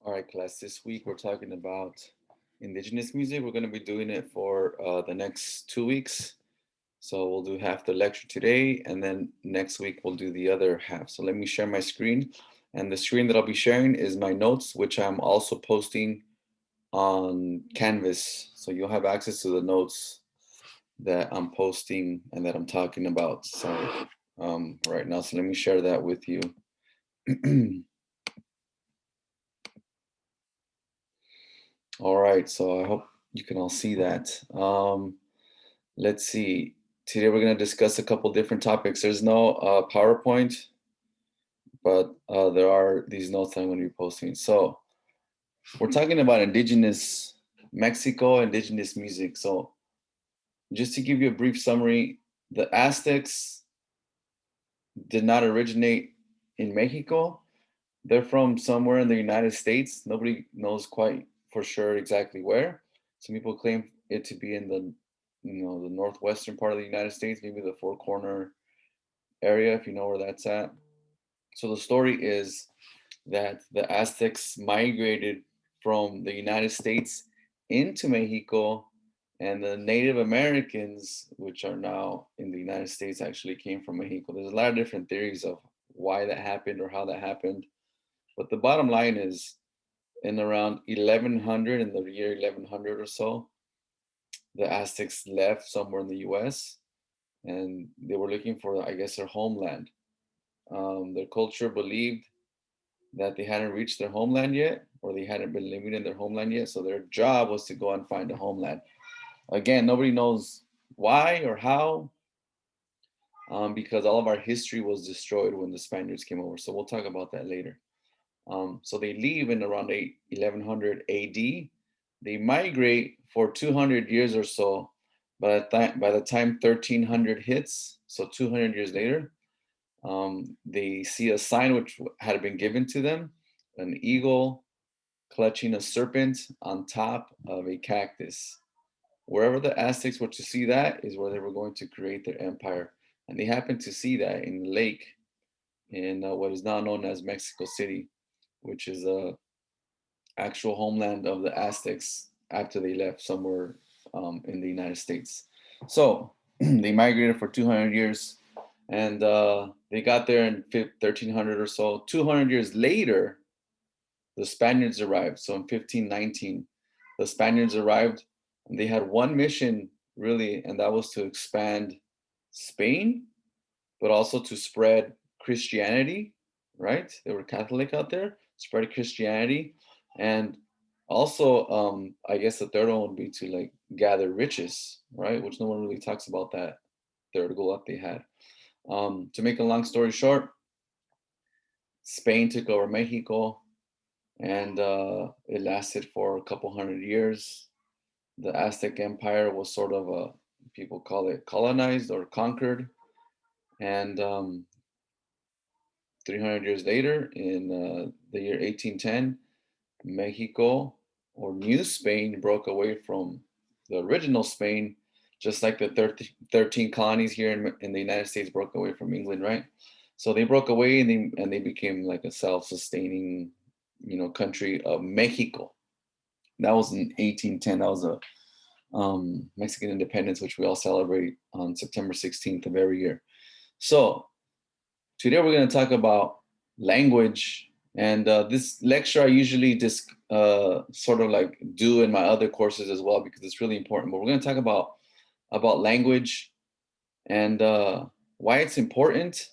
All right, class. This week we're talking about indigenous music. We're going to be doing it for the next 2 weeks. So we'll do half the lecture today, and then next week we'll do the other half. So let me share my screen. And the screen that I'll be sharing is my notes, which I'm also posting on Canvas. So you'll have access to the notes that I'm posting and that I'm talking about. So right now, so let me share that with you. All right, so I hope you can all see that. Let's see. Today we're going to discuss a couple different topics. There's no PowerPoint, but there are these notes that I'm going to be posting. So we're talking about indigenous Mexico, indigenous music. So just to give you a brief summary, the Aztecs did not originate in Mexico. They're from somewhere in the United States. Nobody knows quite for sure exactly where. Some people claim it to be in the northwestern part of the United States, maybe the Four Corner area, if you know where that's at. So the story is that the Aztecs migrated from the United States into Mexico, and the Native Americans, which are now in the United States, actually came from Mexico. There's a lot of different theories of why that happened or how that happened. But the bottom line is, in around 1100, in the year 1100 or so, the Aztecs left somewhere in the US and they were looking for, I guess, their homeland. Their culture believed that they hadn't reached their homeland yet, or they hadn't been living in their homeland yet. So their job was to go and find a homeland. Again, nobody knows why or how, because all of our history was destroyed when the Spaniards came over. So we'll talk about that later. So they leave in around 1100 AD. They migrate for 200 years or so. By the time 1300 hits, so 200 years later, they see a sign which had been given to them, an eagle clutching a serpent on top of a cactus. Wherever the Aztecs were to see that is where they were going to create their empire. And they happened to see that in the lake in what is now known as Mexico City, which is a actual homeland of the Aztecs after they left somewhere in the United States. So they migrated for 200 years and they got there in 1300 or so. 200 years later, the Spaniards arrived. So in 1519, the Spaniards arrived and they had one mission really, and that was to expand Spain, but also to spread Christianity, right? They were Catholic out there, spread Christianity. And also, I guess the third one would be to like gather riches, right? Which no one really talks about that third goal that they had. To make a long story short, Spain took over Mexico and it lasted for a couple hundred years. The Aztec Empire was sort of people call it colonized or conquered. And 300 years later, in the year 1810, Mexico or New Spain broke away from the original Spain, just like the 13 colonies here in the United States broke away from England, right? So they broke away and they became like a self-sustaining, country of Mexico. That was in 1810. That was a Mexican independence, which we all celebrate on September 16th of every year. So today we're going to talk about language, and this lecture I usually just sort of like do in my other courses as well because it's really important. But we're going to talk about language and why it's important.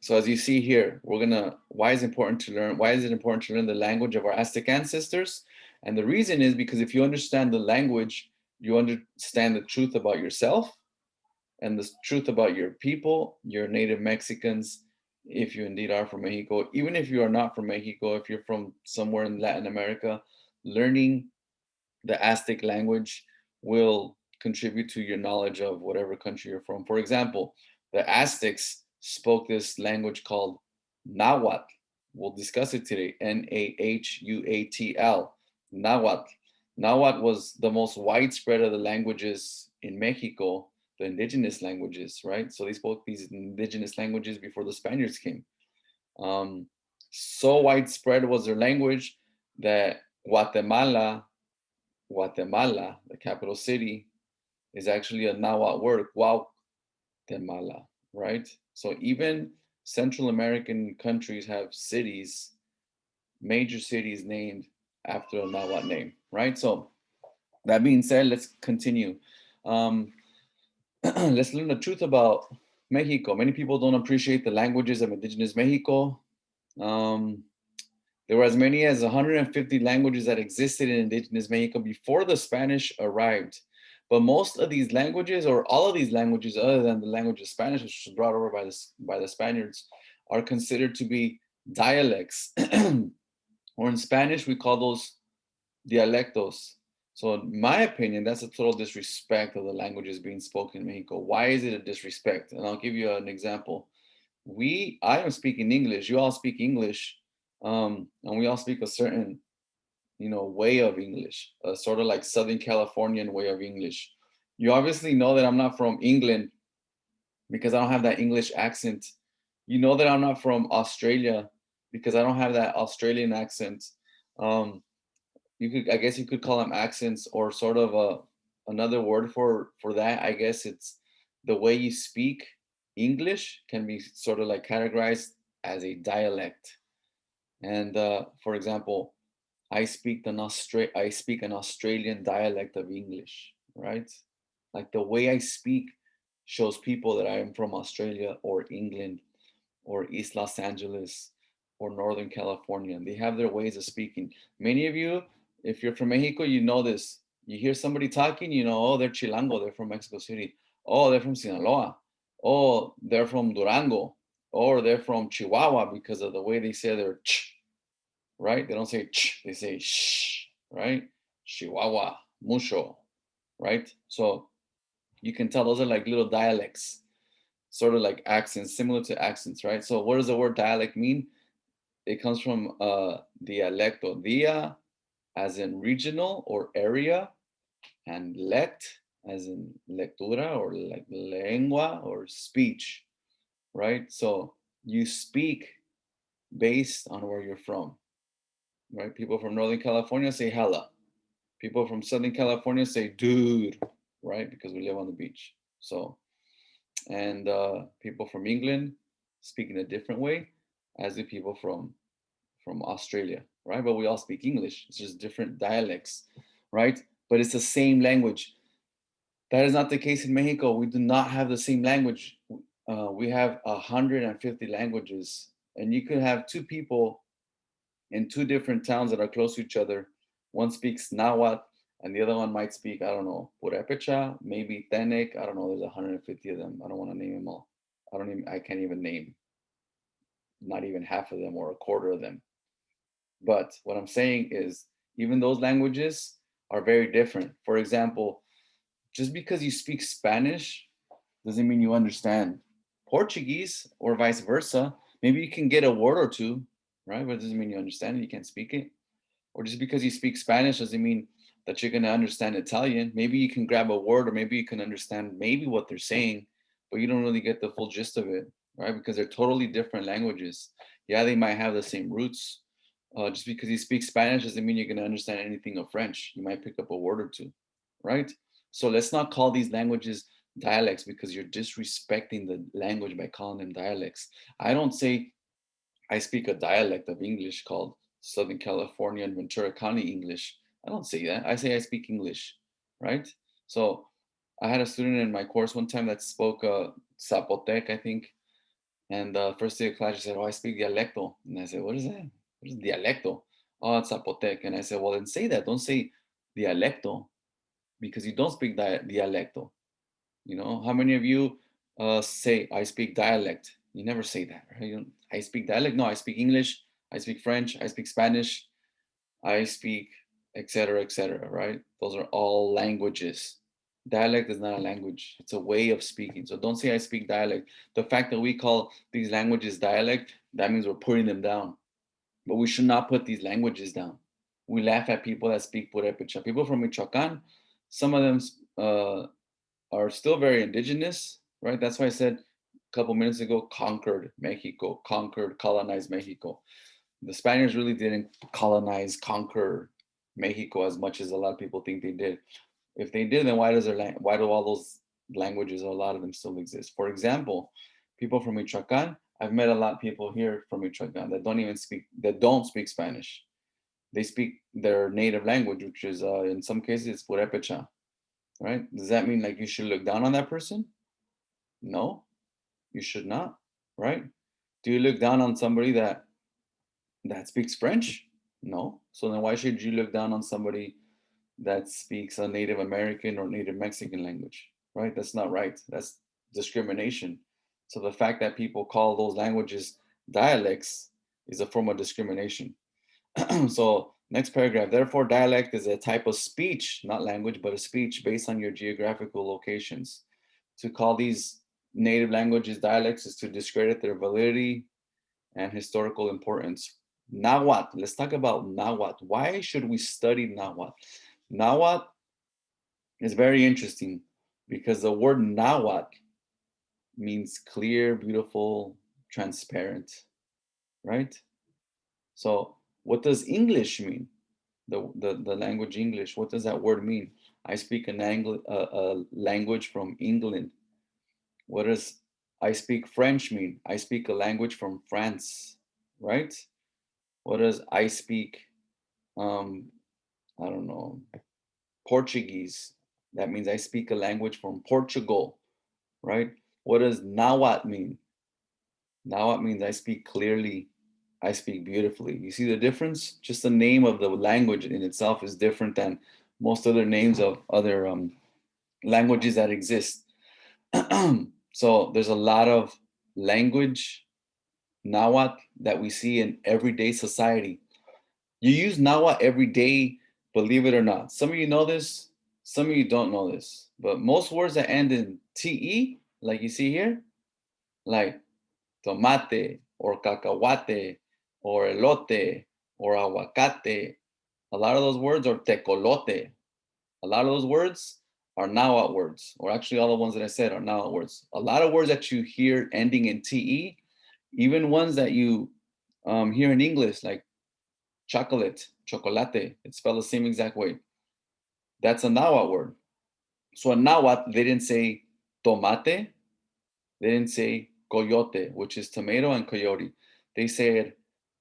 So as you see here, we're gonna why is important to learn? Why is it important to learn the language of our Aztec ancestors? And the reason is because if you understand the language, you understand the truth about yourself and the truth about your people, your native Mexicans, if you indeed are from Mexico, even if you are not from Mexico, if you're from somewhere in Latin America, learning the Aztec language will contribute to your knowledge of whatever country you're from. For example, the Aztecs spoke this language called Nahuatl. We'll discuss it today. Nahuatl. Nahuatl. Nahuatl was the most widespread of the languages in Mexico, the indigenous languages, right? So they spoke these indigenous languages before the Spaniards came. Um, So widespread was their language that Guatemala, the capital city, is actually a Nahuatl word, Guatemala, right? So even Central American countries have cities, major cities named after a Nahuatl name, right? So that being said, let's continue. Um, let's learn the truth about Mexico. Many people don't appreciate the languages of indigenous Mexico. Um, there were as many as 150 languages that existed in indigenous Mexico before the Spanish arrived. But most of these languages, or all of these languages, other than the language of Spanish, which was brought over by the Spaniards, are considered to be dialects. Or in Spanish, we call those dialectos. So, in my opinion, that's a total disrespect of the languages being spoken in Mexico. Why is it a disrespect? And I'll give you an example. I am speaking English. You all speak English, and we all speak a certain, way of English, a sort of like Southern Californian way of English. You obviously know that I'm not from England because I don't have that English accent. You know that I'm not from Australia because I don't have that Australian accent. Um, I guess you could call them accents, or sort of another word for that. I guess it's the way you speak English can be sort of like categorized as a dialect. And for example, I speak an Australian dialect of English, right? Like the way I speak shows people that I am from Australia or England or East Los Angeles or Northern California. They have their ways of speaking. Many of you, if you're from Mexico, you know this. You hear somebody talking, oh, they're Chilango, they're from Mexico City. Oh, they're from Sinaloa. Oh, they're from Durango. Or they're from Chihuahua because of the way they say their ch, right? They don't say ch, they say shh, right? Chihuahua, mucho, right? So you can tell those are like little dialects, sort of like accents, similar to accents, right? So what does the word dialect mean? It comes from dialecto, dia as in regional or area, and lect as in lectura or like lengua or speech, right? So you speak based on where you're from, right? People from Northern California say hella. People from Southern California say dude, right? Because we live on the beach. So, and people from England speak in a different way, as do people from Australia, right? But we all speak English. It's just different dialects, right? But it's the same language. That is not the case in Mexico. We do not have the same language. We have 150 languages, and you could have two people in two different towns that are close to each other. One speaks Nahuatl, and the other one might speak, I don't know, Purepecha, maybe Tenek. I don't know. There's 150 of them. I don't want to name them all. I can't even name not even half of them or a quarter of them. But what I'm saying is, even those languages are very different. For example, just because you speak Spanish doesn't mean you understand Portuguese or vice versa. Maybe you can get a word or two, right? But it doesn't mean you understand it. You can't speak it. Or just because you speak Spanish doesn't mean that you're going to understand Italian. Maybe you can grab a word, or maybe you can understand maybe what they're saying, but you don't really get the full gist of it, right? Because they're totally different languages. Yeah, they might have the same roots. Just because you speak Spanish doesn't mean you're going to understand anything of French. You might pick up a word or two, right? So let's not call these languages dialects, because you're disrespecting the language by calling them dialects. I don't say I speak a dialect of English called Southern California and Ventura County English. I don't say that. I say I speak English, right? So I had a student in my course one time that spoke Zapotec, I think. And the first day of class, she said, "Oh, I speak dialecto." And I said, "What is that? What is dialecto?" "Oh, it's Zapotec." And I said, "Well, then say that. Don't say dialecto, because you don't speak dialecto. How many of you say I speak dialect? You never say that, right? I speak dialect. No, I speak English. I speak French. I speak Spanish. I speak, etc., etc. Right? Those are all languages. Dialect is not a language. It's a way of speaking. So don't say I speak dialect. The fact that we call these languages dialect, that means we're putting them down. But we should not put these languages down. We laugh at people that speak Purepecha. People from Michoacan, some of them are still very indigenous, right? That's why I said a couple minutes ago, conquered Mexico, conquered, colonized Mexico. The Spaniards really didn't colonize, conquer Mexico as much as a lot of people think they did. If they did, then why do all those languages, a lot of them still exist? For example, people from Michoacan, I've met a lot of people here from Michoacan that don't speak Spanish. They speak their native language, which is in some cases it's Purepecha, right? Does that mean like you should look down on that person? No, you should not, right? Do you look down on somebody that speaks French? No. So then why should you look down on somebody that speaks a Native American or Native Mexican language, right? That's not right. That's discrimination. So the fact that people call those languages dialects is a form of discrimination. So next paragraph, therefore dialect is a type of speech, not language, but a speech based on your geographical locations. To call these native languages dialects is to discredit their validity and historical importance. Nahuatl, let's talk about Nahuatl. Why should we study Nahuatl? Nahuatl is very interesting because the word Nahuatl means clear, beautiful, transparent, right? So what does English mean? The language English, what does that word mean? I speak a language from England. What does I speak French mean? I speak a language from France, right? What does I speak, um, I don't know, Portuguese? That means I speak a language from Portugal, right? What does Nahuatl mean? Nahuatl means I speak clearly, I speak beautifully. You see the difference? Just the name of the language in itself is different than most other names of other languages that exist. So there's a lot of language, Nahuatl, that we see in everyday society. You use Nahuatl every day, believe it or not. Some of you know this, some of you don't know this. But most words that end in te, like you see here, like tomate or cacahuate or elote or aguacate, a lot of those words are tecolote. A lot of those words are Nahuatl words, or actually all the ones that I said are Nahuatl words. A lot of words that you hear ending in te, even ones that you hear in English, like chocolate, chocolate, it's spelled the same exact way. That's a Nahuatl word. So in Nahuatl, they didn't say tomate, they didn't say coyote, which is tomato and coyote. They said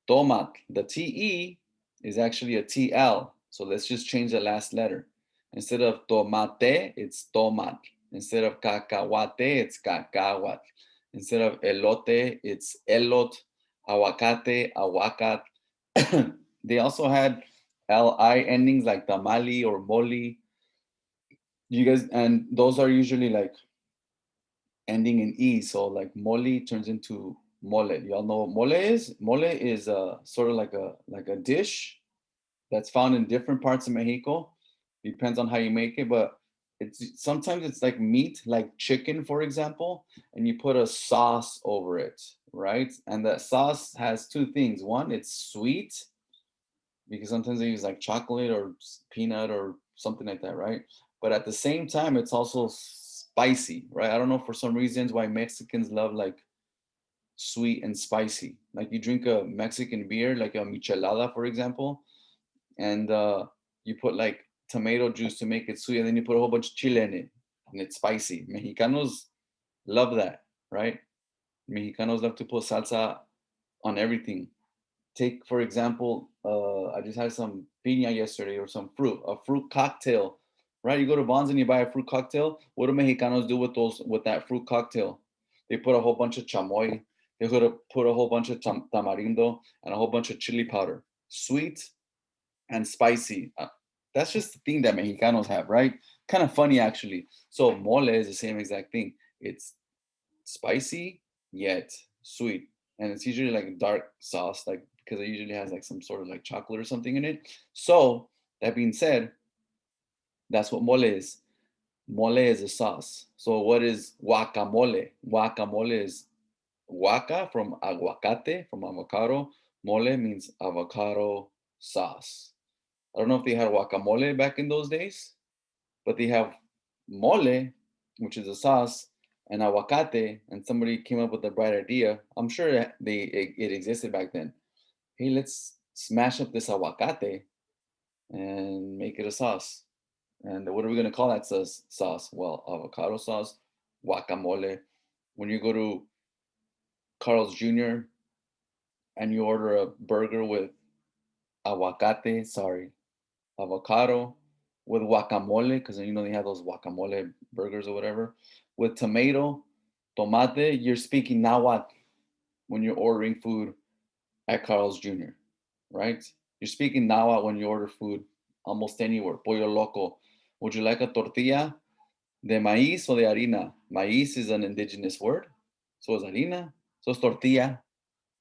tomat. The TE is actually a TL. So let's just change the last letter. Instead of tomate, it's tomat. Instead of cacahuate, it's cacahuat. Instead of elote, it's elot. Aguacate, aguacat. They also had LI endings like tamale or moli. You guys, and those are usually like ending in E. So like mole turns into mole. Y'all know what mole is? Mole is sort of like a dish that's found in different parts of Mexico. Depends on how you make it, but it's sometimes it's like meat, like chicken, for example, and you put a sauce over it, right? And that sauce has two things. One, it's sweet because sometimes they use like chocolate or peanut or something like that, right? But at the same time, it's also spicy, right? I don't know for some reasons why Mexicans love like sweet and spicy. Like you drink a Mexican beer, like a michelada, for example, and you put like tomato juice to make it sweet, and then you put a whole bunch of chile in it, and it's spicy. Mexicanos love that, right? Mexicanos love to put salsa on everything. Take for example, I just had some piña yesterday or some fruit, a fruit cocktail, right? You go to Bonds and you buy a fruit cocktail. What do Mexicanos do with that fruit cocktail? They put a whole bunch of chamoy. They put a whole bunch of tamarindo and a whole bunch of chili powder, sweet and spicy. That's just the thing that Mexicanos have, right? Kind of funny actually. So mole is the same exact thing. It's spicy yet sweet, and it's usually like a dark sauce, like because it usually has like some sort of like chocolate or something in it. So that being said, that's what mole is. Mole is a sauce. So what is guacamole? Guacamole is guaca from aguacate, from avocado. Mole means avocado sauce. I don't know if they had guacamole back in those days, but they have mole, which is a sauce, and aguacate, and somebody came up with a bright idea. I'm sure that it existed back then. hey, let's smash up this aguacate and make it a sauce. And what are we going to call that sauce? Well, avocado sauce, guacamole. When you go to Carl's Jr. and you order a burger with aguacate, sorry, avocado with guacamole, because you know they have those guacamole burgers or whatever, with tomato, tomate, you're speaking Nahuatl when you're ordering food at Carl's Jr., right? You're speaking Nahuatl when you order food almost anywhere. Pollo loco. Would you like a tortilla de maíz o de harina? Maíz is an indigenous word. So is harina. So is tortilla,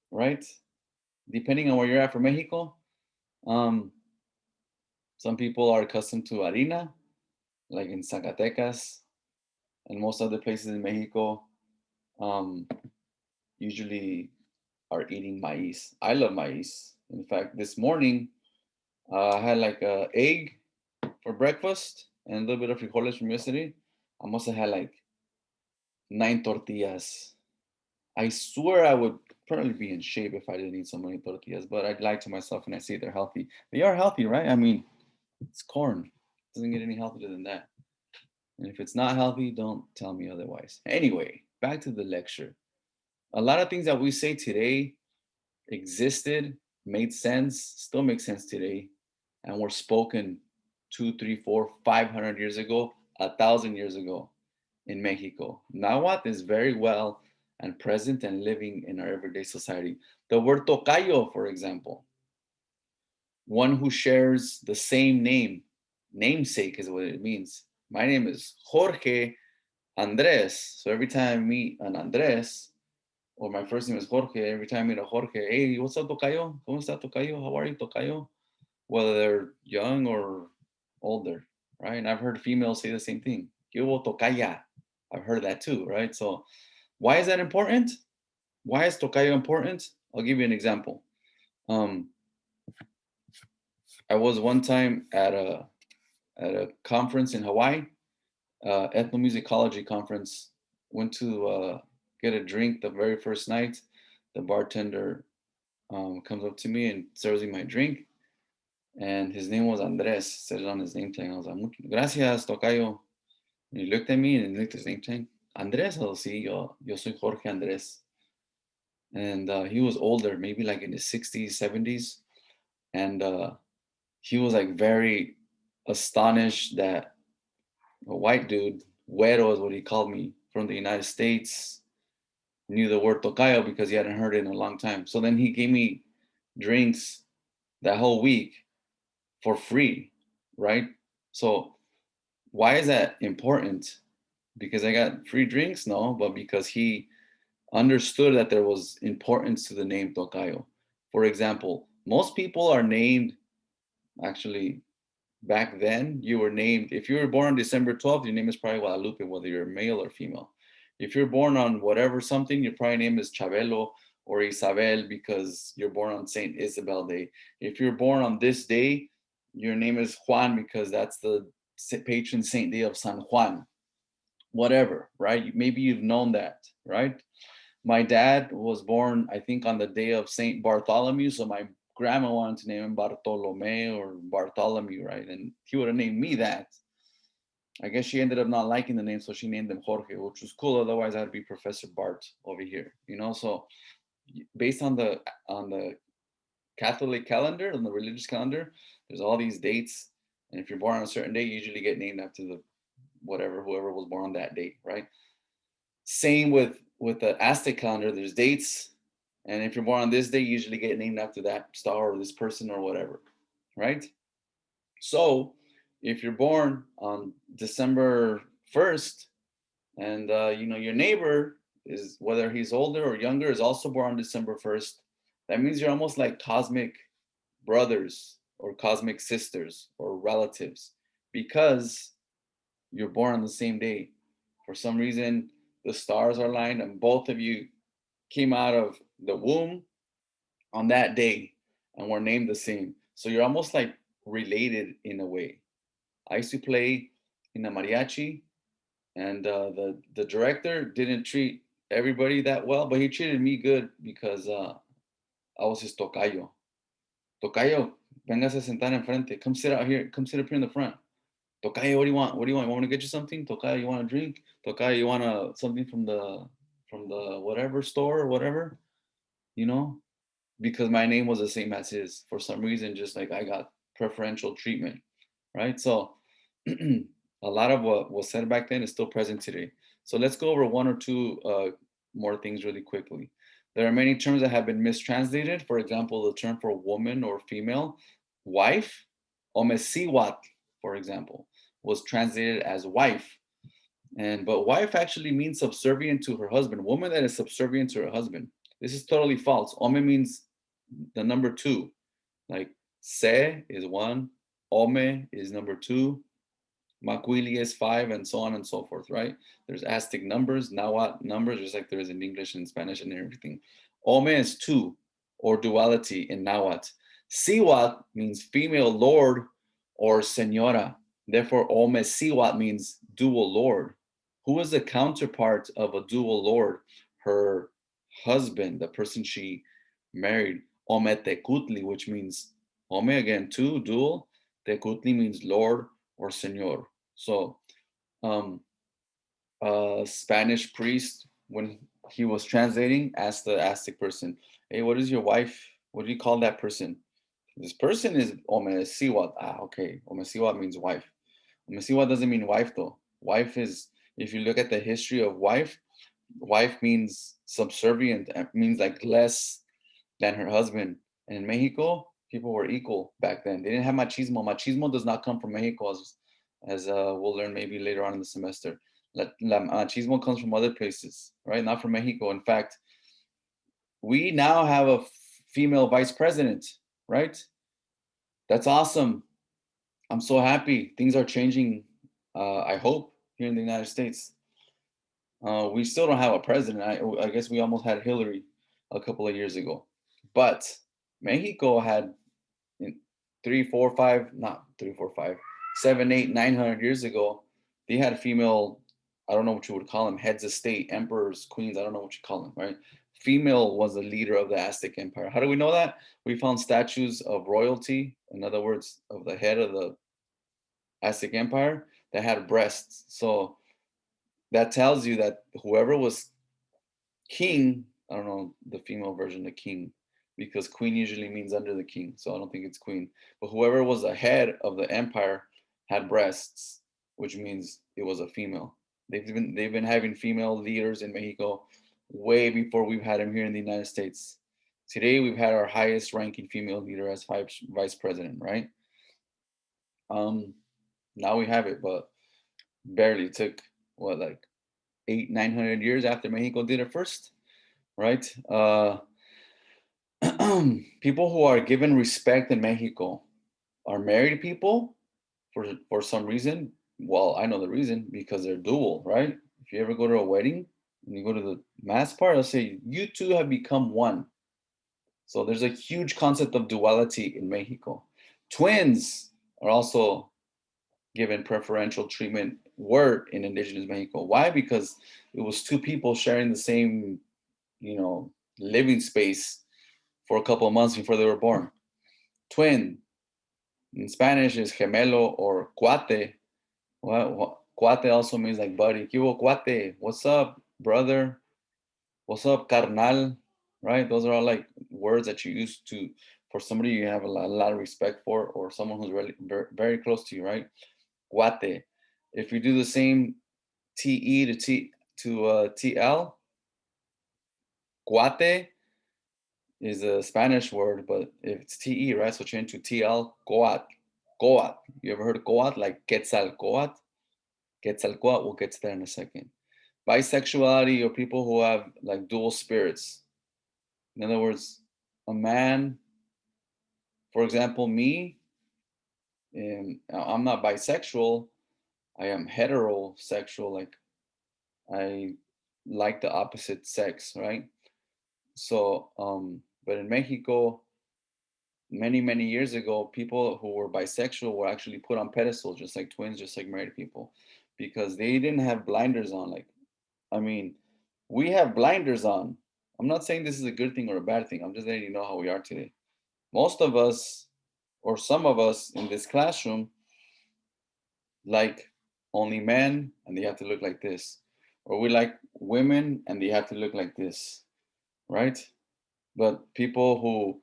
right? Depending on where you're at for Mexico, um, some people are accustomed to harina, like in Zacatecas and most other places in Mexico, um, usually are eating maíz. I love maíz. In fact, this morning I had like a egg for breakfast and a little bit of frijoles from yesterday. I must have had like 9 tortillas. I swear I would probably be in shape if I didn't eat so many tortillas, but I'd lie to myself and I say they're healthy. They are healthy, right? I mean, it's corn. It doesn't get any healthier than that. And if it's not healthy, don't tell me otherwise. Anyway, back to the lecture. A lot of things that we say today existed, made sense, still make sense today, and were spoken 2, 3, 4, 500 years ago, 1,000 years ago in Mexico. Nahuatl is very well and present and living in our everyday society. The word tocayo, for example, one who shares the same name, namesake is what it means. My name is Jorge Andres. So every time I meet an Andres, or my first name is Jorge, every time I meet a Jorge, hey, what's up, Tocayo? ¿Cómo está, Tocayo? How are you, Tocayo? Whether they're young or older, right? And I've heard females say the same thing. ¿Qué hubo, Tocaya? I've heard that too, right? So why is that important? Why is Tocayo important? I'll give you an example. Um, I was one time at a conference in Hawaii, ethnomusicology conference. Went to get a drink the very first night. The bartender comes up to me and serves me my drink. And his name was Andres, said it on his name tag. I was like, gracias, Tocayo. And he looked at me and he looked at his name tag. Andres, oh, sí, yo soy Jorge Andres. And he was older, maybe like in his 60s, 70s. And he was like very astonished that a white dude, güero is what he called me, from the United States, knew the word tocayo because he hadn't heard it in a long time. So then he gave me drinks that whole week for free, right? So why is that important? Because I got free drinks? No, but because he understood that there was importance to the name tocayo. For example, most people are named, actually, back then, you were named, if you were born on December 12th, your name is probably Guadalupe, whether you're male or female. If you're born on whatever something, your probably name is Chabelo or Isabel because you're born on Saint Isabel Day. If you're born on this day, your name is Juan because that's the patron saint day of San Juan. Whatever, right? Maybe you've known that, right? My dad was born, I think, on the day of Saint Bartholomew, so my grandma wanted to name him Bartolome or Bartholomew, right? And he would have named me that. I guess she ended up not liking the name, so she named him Jorge, which was cool. Otherwise, I'd be Professor Bart over here, you know. So, based on the Catholic calendar, on the religious calendar, there's all these dates, and if you're born on a certain day, you usually get named after the whatever whoever was born on that date, right? Same with the Aztec calendar. There's dates, and if you're born on this day, you usually get named after that star or this person or whatever, right? So if you're born on December 1st, and your neighbor is, whether he's older or younger, is also born on December 1st, that means you're almost like cosmic brothers or cosmic sisters or relatives because you're born on the same day. For some reason, the stars are aligned, and both of you came out of the womb on that day and were named the same. So you're almost like related in a way. I used to play in a mariachi, and the director didn't treat everybody that well, but he treated me good because I was his tocayo. Tocayo, véngase a sentar enfrente. Come sit out here. Come sit up here in the front. Tocayo, what do you want? What do you want? You want me to get you something? Tocayo, you want a drink? Tocayo, you want something from the whatever store or whatever? You know, because my name was the same as his. For some reason, just like I got preferential treatment, right? So a lot of what was said back then is still present today. So let's go over one or two more things really quickly. There are many terms that have been mistranslated. For example, the term for woman or female, wife, omesiwat, for example, was translated as wife. And but wife actually means subservient to her husband. Woman that is subservient to her husband. This is totally false. Ome means the number two. Like se is one, ome is number two, Makwili is five, and so on and so forth, right? There's Aztec numbers, Nahuatl numbers, just like there is in English and Spanish and everything. Ome is two, or duality in Nahuatl. Siwat means female lord or senora. Therefore, Ome Siwat means dual lord. Who is the counterpart of a dual lord? Her husband, the person she married. Ome Tecutli, which means Ome again, two, dual. Tecutli means lord or senor. So, um, a Spanish priest, when he was translating, asked the Aztec person, "Hey, what is your wife? What do you call that person?" This person is Omesiwat. Ah, okay. Omesiwat means wife. Omesiwat doesn't mean wife though. Wife is, if you look at the history of wife, wife means subservient. Means like less than her husband. And in Mexico, people were equal back then. They didn't have machismo. Machismo does not come from Mexico, as we'll learn maybe later on in the semester. Machismo comes from other places, right? Not from Mexico. In fact, we now have a female vice president, right? That's awesome. I'm so happy. Things are changing, I hope, here in the United States. We still don't have a president. I guess we almost had Hillary a couple of years ago. But Mexico had in three, four, five, not three, four, five, 7, 8, 900 years ago, they had female, I don't know what you would call them, heads of state, emperors, queens, I don't know what you call them, right? Female was the leader of the Aztec Empire. How do we know that? We found statues of royalty, in other words, of the head of the Aztec Empire that had breasts. So that tells you that whoever was king, I don't know the female version of king, because queen usually means under the king, so I don't think it's queen. But whoever was the head of the empire had breasts, which means it was a female. They've been having female leaders in Mexico way before we've had them here in the United States. Today we've had our highest ranking female leader as vice president, right? Um, Now we have it, but barely. It took what, like 8, 900 years after Mexico did it first, right? People who are given respect in Mexico are married people for some reason. Well, I know the reason, because they're dual, right? If you ever go to a wedding and you go to the mass part, they'll say you two have become one. So there's a huge concept of duality in Mexico. Twins are also given preferential treatment were in indigenous Mexico. Why? Because it was two people sharing the same, living space for a couple of months before they were born. Twin in Spanish is gemelo or cuate. Cuate also means like buddy. ¿Qué hubo, cuate? What's up, brother? What's up, carnal? Right? Those are all like words that you use to for somebody you have a lot of respect for, or someone who's really very, very close to you, right? Cuate. If you do the same te to tl, cuate is a Spanish word, but if it's te, right? So change to tl, coat, coat. You ever heard of coat? Like Quetzalcoatl? Quetzalcoatl, we'll get to that in a second. Bisexuality, or people who have like dual spirits. In other words, a man, for example, me, I'm not bisexual. I am heterosexual. Like I like the opposite sex, right? So, but in Mexico, many, many years ago, people who were bisexual were actually put on pedestals, just like twins, just like married people, because they didn't have blinders on. Like, I mean, we have blinders on. I'm not saying this is a good thing or a bad thing. I'm just letting you know how we are today. Most of us, or some of us in this classroom, like only men and they have to look like this. Or we like women and they have to look like this, right? But people who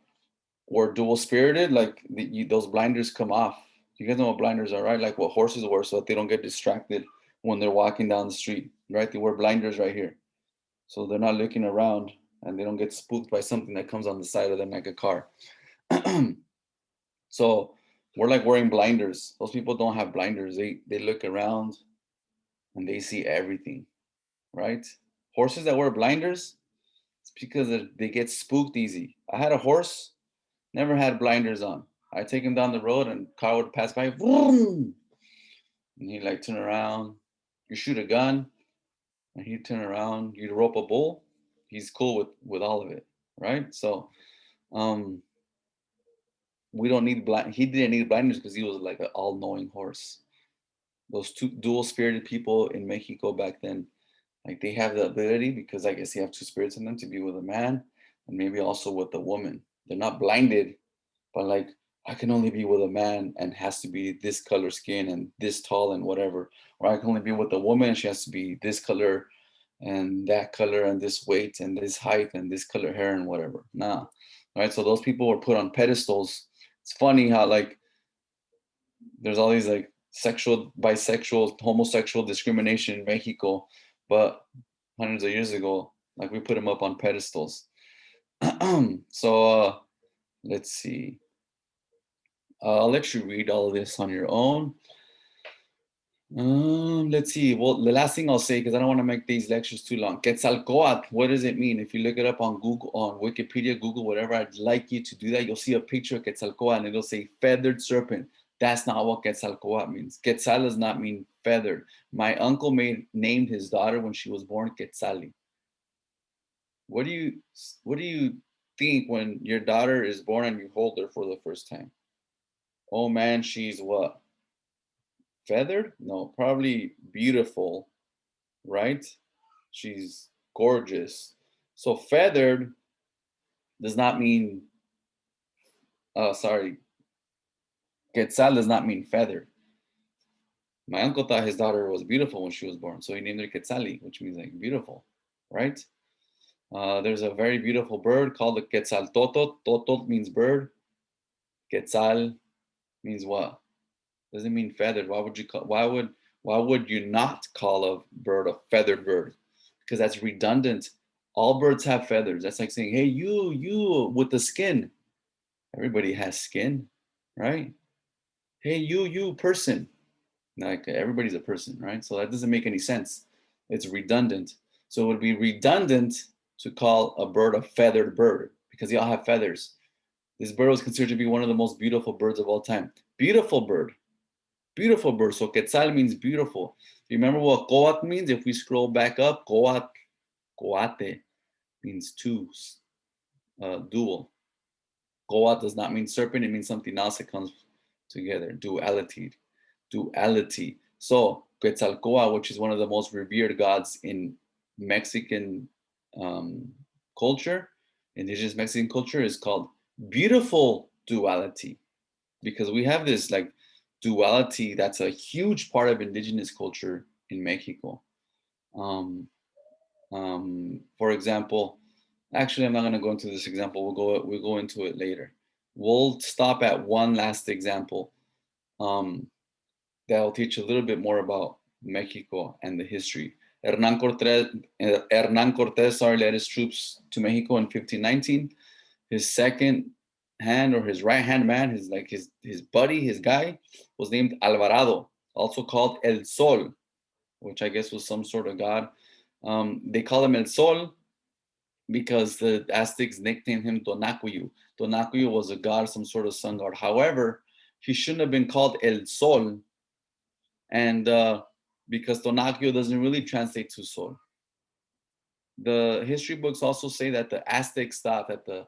were dual spirited, like those blinders come off. You guys know what blinders are, right? Like what horses wear so that they don't get distracted when they're walking down the street, right? They wear blinders right here. So they're not looking around and they don't get spooked by something that comes on the side of them like a car. So we're like wearing blinders. Those people don't have blinders. They look around and they see everything, right? Horses that wear blinders, it's because they get spooked easy. I had a horse, never had blinders on. I take him down the road and car would pass by, vroom, and he'd like turn around. You shoot a gun and he'd turn around. You'd rope a bull. He's cool with all of it, right? So um, we don't need blind. He didn't need blinders because he was like an all-knowing horse. Those two dual-spirited people in Mexico back then, like they have the ability because I guess you have two spirits in them to be with a man and maybe also with a woman. They're not blinded, but like I can only be with a man and has to be this color skin and this tall and whatever. Or I can only be with a woman, she has to be this color and that color and this weight and this height and this color hair and whatever. Nah. Right. So those people were put on pedestals. It's funny how like there's all these like sexual, bisexual, homosexual discrimination in Mexico, but hundreds of years ago, like we put them up on pedestals. So let's see. I'll let you read all of this on your own. Let's see. Well, the last thing I'll say, because I don't want to make these lectures too long. Quetzalcoatl, what does it mean? If you look it up on Google, on Wikipedia, Google, whatever, I'd like you to do that. You'll see a picture of Quetzalcoatl and it'll say feathered serpent. That's not what Quetzalcoatl means. Quetzal does not mean feathered. My uncle named his daughter when she was born Quetzali. What do you what do you think when your daughter is born and you hold her for the first time? Oh man, she's what? Feathered? No, probably beautiful, right? She's gorgeous. So feathered does not mean sorry, quetzal does not mean feathered. My uncle thought his daughter was beautiful when she was born, so he named her Quetzali, which means like beautiful, right? There's a very beautiful bird called the quetzal totot. Totot means bird. Quetzal means what? Doesn't mean feathered. Why would you not call a bird a feathered bird? Because that's redundant. All birds have feathers. That's like saying, hey, you with the skin. Everybody has skin, right? Hey, you person. Like everybody's a person, right? So that doesn't make any sense. It's redundant. So it would be redundant to call a bird a feathered bird because they all have feathers. This bird was considered to be one of the most beautiful birds of all time. Beautiful bird. Beautiful bird. So quetzal means beautiful. You remember what coat means? If we scroll back up, coate means two, dual. Coat does not mean serpent. It means something else that comes together. Duality. So Quetzalcoatl, which is one of the most revered gods in Mexican um, culture, indigenous Mexican culture, is called beautiful duality because we have this like duality that's a huge part of indigenous culture in Mexico. Um, for example, actually, I'm not going to go into this example. We'll go into it later. We'll stop at one last example that'll teach a little bit more about Mexico and the history. Hernan Cortez led his troops to Mexico in 1519. His second hand or his right hand man, his buddy, his guy, was named Alvarado, also called El Sol, which I guess was some sort of god. They call him El Sol because the Aztecs nicknamed him Tonacuyu. Tonacuyu was a god, some sort of sun god. However, he shouldn't have been called El Sol, and because Tonacuyu doesn't really translate to Sol. The history books also say that the Aztecs thought that the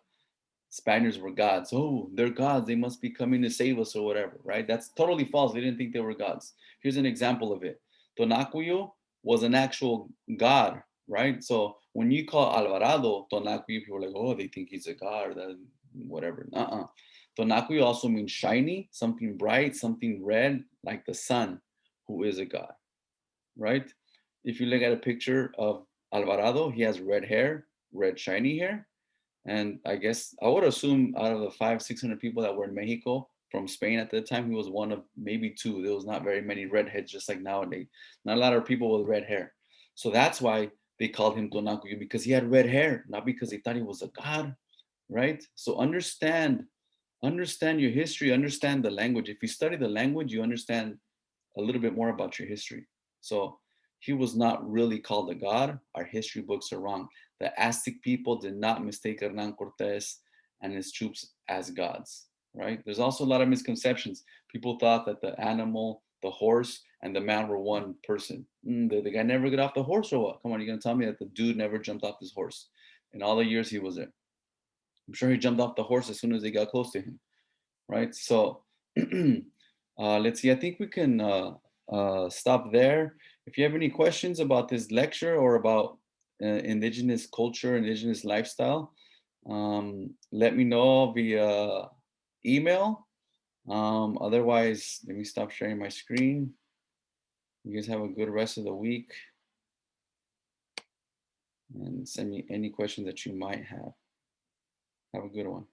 Spaniards were gods. Oh, they're gods. They must be coming to save us or whatever, right? That's totally false. They didn't think they were gods. Here's an example of it. Tonacuyo was an actual god, right? So when you call Alvarado Tonakui, people are like, oh, they think he's a god, or that, whatever. Tonakui also means shiny, something bright, something red, like the sun, who is a god, right? If you look at a picture of Alvarado, he has red hair, red shiny hair. And I guess I would assume out of the 600 people that were in Mexico from Spain at the time, he was one of maybe two. There was not very many redheads, just like nowadays. Not a lot of people with red hair. So that's why they called him Tonakuyu, because he had red hair, not because they thought he was a god, right? So understand your history, understand the language. If you study the language, you understand a little bit more about your history. So he was not really called a god. Our history books are wrong. The Aztec people did not mistake Hernan Cortes and his troops as gods, right? There's also a lot of misconceptions. People thought that the animal, the horse, and the man were one person. The guy never got off the horse or what? Come on, you're gonna tell me that the dude never jumped off his horse in all the years he was there? I'm sure he jumped off the horse as soon as they got close to him, right? So let's see. I think we can stop there. If you have any questions about this lecture or about indigenous culture, indigenous lifestyle, let me know via email. Otherwise, let me stop sharing my screen. You guys have a good rest of the week and send me any questions that you might have. Have a good one.